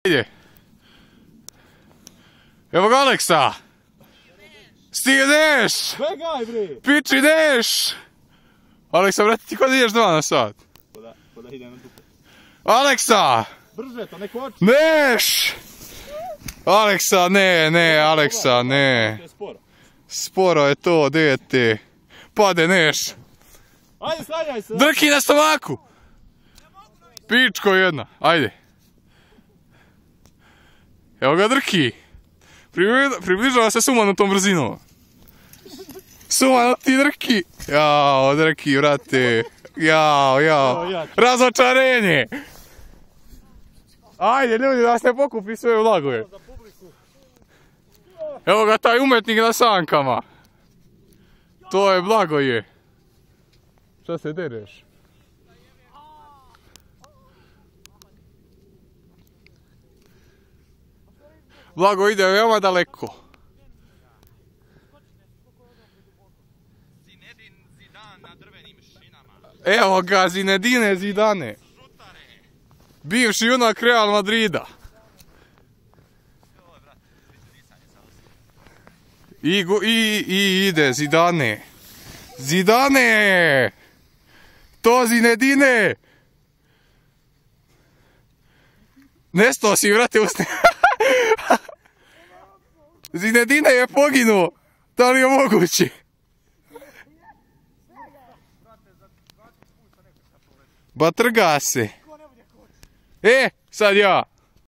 Ide. Evo ga Aleksa. Stigneš! Begaj bre! Piči ideš! Aleksa, brate, ti kod ideš 2 na sat? Koda ide na dupe. Aleksa! Brže, to neko oči. Neš! Aleksa, ne, Aleksa, ne. Sporo je to, dete. Pade, neš. Ajde, slanjaj se. Drki na stomaku! Pičko jedna, ajde. Evo ga drki. Približava se sumanutom brzinom. Sumano ti drki. Jao, drki, vrate. Jao. Razočarenje. Ajde, ljudi, da se pokupi sve vlagove. Evo ga taj umetnik na sankama. To je Blagoje. Šta se dereš? Blago ide veoma daleko. Zinedin Zidan na drvenim šinama. Evo ga, Zinedine Zidane. Bivši junak Real Madrida. I ide Zidane. Zidane! To Zinedine! Nestao si, vrate, usne. Zinedine je poginuo. Da li je moguće? Ba trga se. Sad ja.